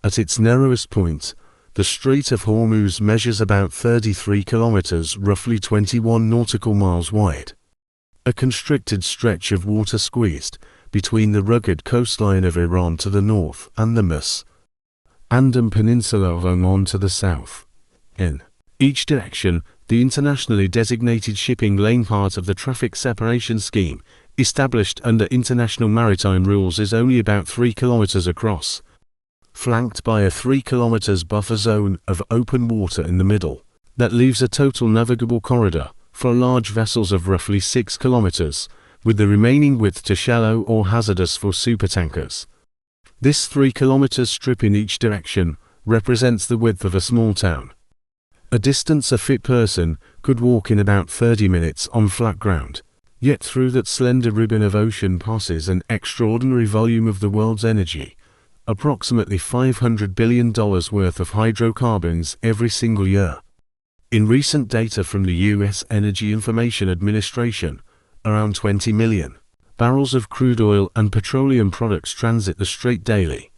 At its narrowest point, the Strait of Hormuz measures about 33 kilometers, roughly 21 nautical miles wide. A constricted stretch of water squeezed between the rugged coastline of Iran to the north and the Andam Peninsula of Oman to the south. In each direction, the internationally designated shipping lane, part of the traffic separation scheme established under international maritime rules, is only about 3 kilometers across, flanked by a 3 kilometers buffer zone of open water in the middle. That leaves a total navigable corridor for large vessels of roughly 6 kilometers, with the remaining width to shallow or hazardous for supertankers. This 3 kilometers strip in each direction represents the width of a small town, a distance a fit person could walk in about 30 minutes on flat ground. Yet through that slender ribbon of ocean passes an extraordinary volume of the world's energy, approximately $500 billion worth of hydrocarbons every single year. In recent data from the U.S. Energy Information Administration, around 20 million barrels of crude oil and petroleum products transit the strait daily,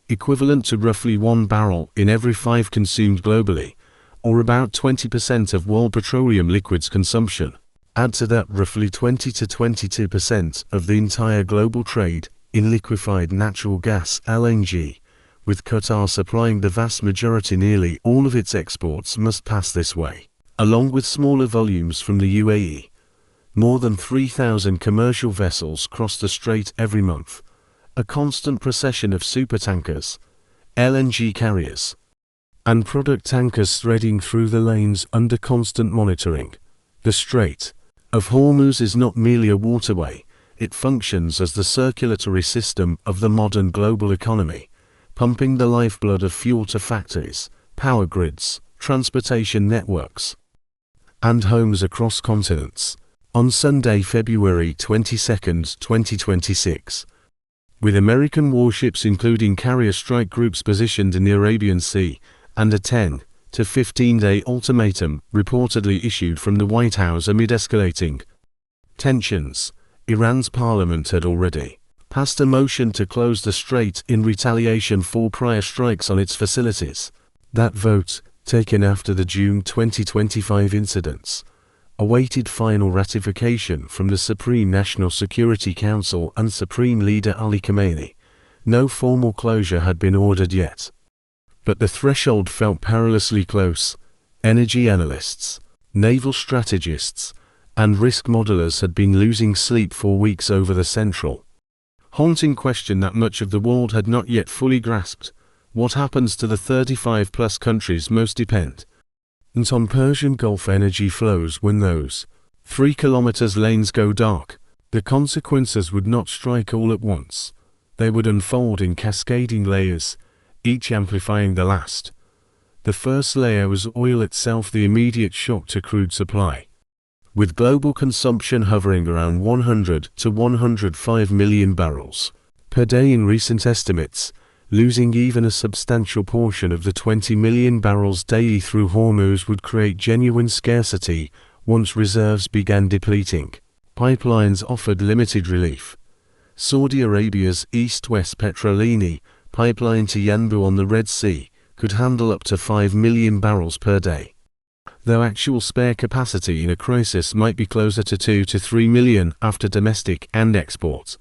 equivalent to roughly 1 barrel in every 5 consumed globally, or about 20% of world petroleum liquids consumption. Add to that roughly 20 to 22% of the entire global trade in liquefied natural gas (LNG), with Qatar supplying the vast majority. Nearly all of its exports must pass this way, along with smaller volumes from the UAE. More than 3,000 commercial vessels cross the strait every month, a constant procession of supertankers, LNG carriers, and product tankers threading through the lanes under constant monitoring. The Strait of Hormuz is not merely a waterway, it functions as the circulatory system of the modern global economy, pumping the lifeblood of fuel to factories, power grids, transportation networks, and homes across continents. On Sunday, February 22, 2026, with American warships including carrier strike groups positioned in the Arabian Sea, and a 10 to 15-day ultimatum reportedly issued from the White House amid escalating tensions, Iran's parliament had already passed a motion to close the strait in retaliation for prior strikes on its facilities. That vote, taken after the June 2025 incidents, awaited final ratification from the Supreme National Security Council and Supreme Leader Ali Khamenei. No formal closure had been ordered yet, but the threshold felt perilously close. Energy analysts, naval strategists, and risk modelers had been losing sleep for weeks over the central, haunting question that much of the world had not yet fully grasped: what happens to the 35-plus countries most dependent on Persian Gulf energy flows when those 3 kilometers lanes go dark? The consequences would not strike all at once. They would unfold in cascading layers, each amplifying the last. The first layer was oil itself, the immediate shock to crude supply, with global consumption hovering around 100 to 105 million barrels per day in recent estimates, losing even a substantial portion of the 20 million barrels daily through Hormuz would create genuine scarcity once reserves began depleting. Pipelines offered limited relief. Saudi Arabia's East-West Petrolini pipeline to Yanbu on the Red Sea could handle up to 5 million barrels per day, though actual spare capacity in a crisis might be closer to 2 to 3 million after domestic and export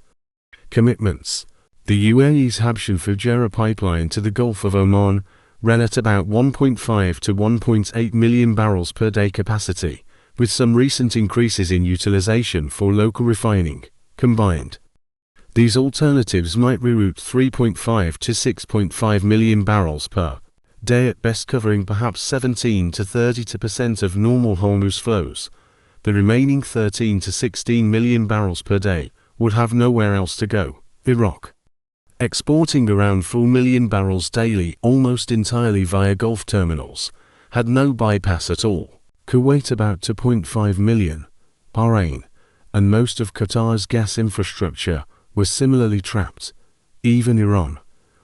commitments. The UAE's Habshan Fujairah pipeline to the Gulf of Oman ran at about 1.5 to 1.8 million barrels per day capacity, with some recent increases in utilization for local refining. Combined, these alternatives might reroute 3.5 to 6.5 million barrels per day at best, covering perhaps 17 to 30% of normal Hormuz flows. The remaining 13 to 16 million barrels per day would have nowhere else to go. Iraq, exporting around 4 million barrels daily almost entirely via Gulf terminals, had no bypass at all. Kuwait about 2.5 million, Bahrain, and most of Qatar's gas infrastructure were similarly trapped. Even Iran,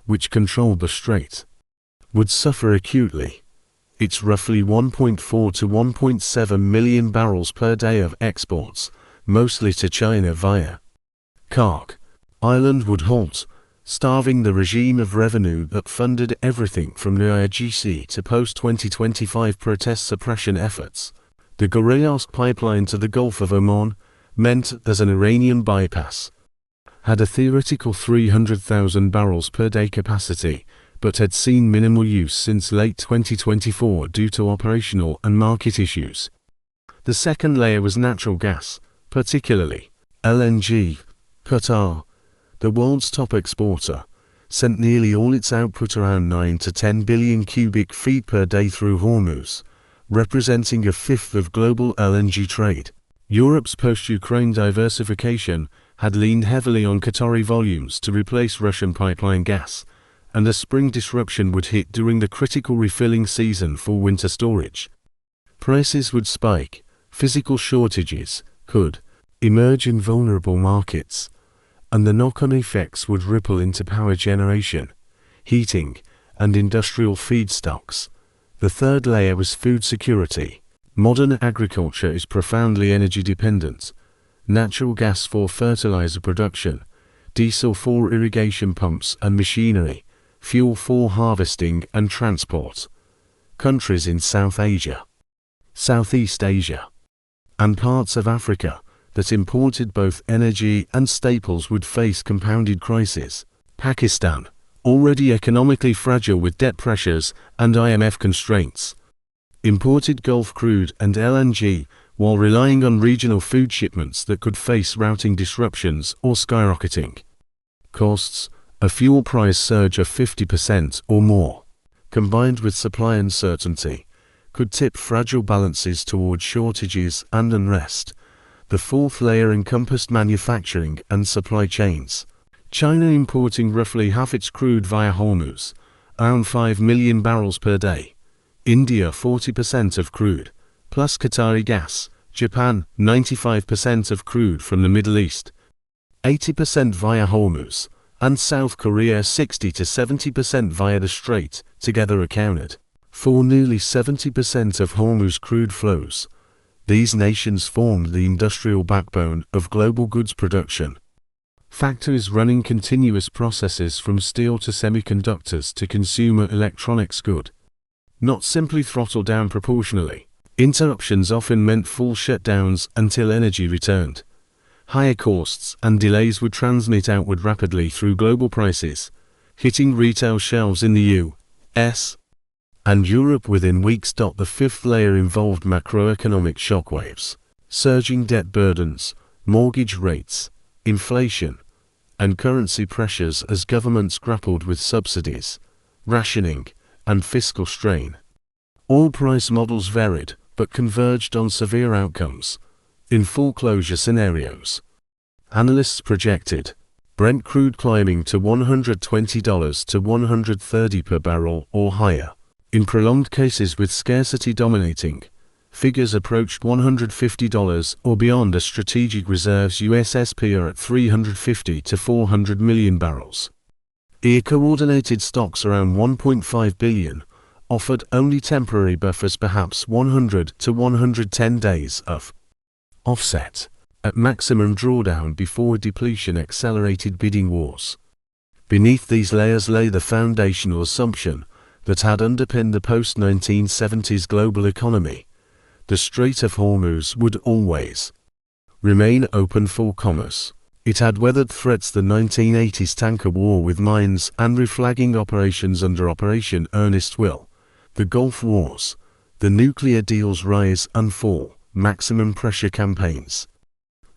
which controlled the strait, would suffer acutely. Its roughly 1.4 to 1.7 million barrels per day of exports, mostly to China via Kark Island, would halt. starving the regime of revenue that funded everything from the IGC to post-2025 protest suppression efforts. The Gureysk pipeline to the Gulf of Oman meant there's an Iranian bypass. Had a theoretical 300,000 barrels per day capacity, but had seen minimal use since late 2024 due to operational and market issues. The second layer was natural gas, particularly LNG. Qatar, the world's top exporter, sent nearly all its output, around 9 to 10 billion cubic feet per day, through Hormuz, representing a fifth of global LNG trade. Europe's post-Ukraine diversification had leaned heavily on Qatari volumes to replace Russian pipeline gas, and a spring disruption would hit during the critical refilling season for winter storage. Prices would spike, physical shortages could emerge in vulnerable markets, and the knock-on effects would ripple into power generation, heating, and industrial feedstocks. The third layer was food security. Modern agriculture is profoundly energy dependent. Natural gas for fertilizer production, diesel for irrigation pumps and machinery, fuel for harvesting and transport. Countries in South Asia, Southeast Asia, and parts of Africa that imported both energy and staples would face compounded crises. Pakistan, already economically fragile with debt pressures and IMF constraints, imported Gulf crude and LNG while relying on regional food shipments that could face routing disruptions or skyrocketing costs. A fuel price surge of 50% or more, combined with supply uncertainty, could tip fragile balances towards shortages and unrest. The fourth layer encompassed manufacturing and supply chains. China importing roughly half its crude via Hormuz, around 5 million barrels per day. India 40% of crude, plus Qatari gas. Japan 95% of crude from the Middle East, 80% via Hormuz, and South Korea 60 to 70% via the Strait, together accounted for nearly 70% of Hormuz crude flows. These nations formed the industrial backbone of global goods production. Factories running continuous processes from steel to semiconductors to consumer electronics good, not simply throttled down proportionally. Interruptions often meant full shutdowns until energy returned. Higher costs and delays would transmit outward rapidly through global prices, hitting retail shelves in the U.S. and Europe within weeks. The fifth layer involved macroeconomic shockwaves, surging debt burdens, mortgage rates, inflation, and currency pressures as governments grappled with subsidies, rationing, and fiscal strain. Oil price models varied, but converged on severe outcomes. In full closure scenarios, analysts projected Brent crude climbing to $120 to $130 per barrel or higher. In prolonged cases with scarcity dominating, figures approached $150 or beyond as strategic reserves USSP are at 350 to 400 million barrels. Coordinated stocks around 1.5 billion offered only temporary buffers, perhaps 100 to 110 days of offset at maximum drawdown before depletion accelerated bidding wars. Beneath these layers lay the foundational assumption that had underpinned the post-1970s global economy. The Strait of Hormuz would always remain open for commerce. It had weathered threats: the 1980s tanker war with mines and reflagging operations under Operation Earnest Will, the Gulf Wars, the nuclear deal's rise and fall, maximum pressure campaigns,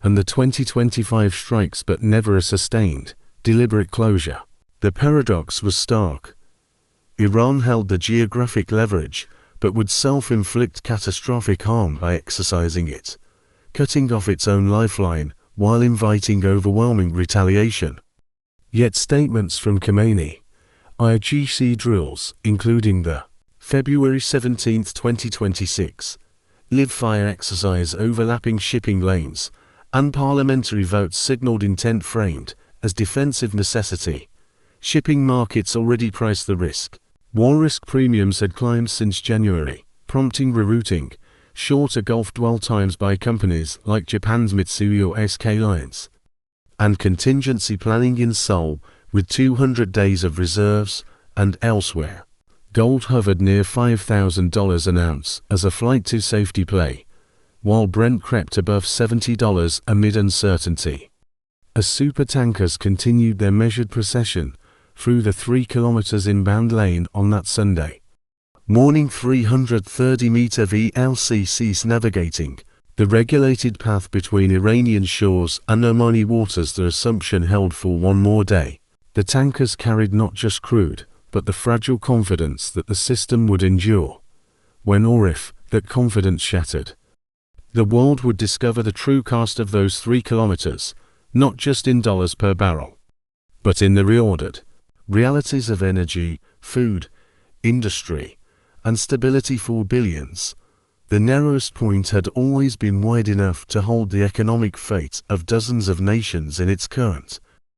and the 2025 strikes but never a sustained, deliberate closure. The paradox was stark. Iran held the geographic leverage, but would self-inflict catastrophic harm by exercising it, cutting off its own lifeline while inviting overwhelming retaliation. Yet statements from Khamenei, IGC drills, including the February 17, 2026, live-fire exercise overlapping shipping lanes, and parliamentary votes signaled intent framed as defensive necessity. Shipping markets already priced the risk. War risk premiums had climbed since January, prompting rerouting, shorter Gulf dwell times by companies like Japan's Mitsui or SK Lines, and contingency planning in Seoul, with 200 days of reserves, and elsewhere. Gold hovered near $5,000 an ounce as a flight to safety play, while Brent crept above $70 amid uncertainty. As supertankers continued their measured procession through the 3 kilometers inbound lane on that Sunday morning, 330-meter VLCCs navigating the regulated path between Iranian shores and Omani waters. The assumption held for one more day. The tankers carried not just crude, but the fragile confidence that the system would endure. When or if that confidence shattered, the world would discover the true cost of those 3 kilometers, not just in dollars per barrel, but in the reordered realities of energy, food, industry, and stability for billions. The narrowest point had always been wide enough to hold the economic fate of dozens of nations in its current,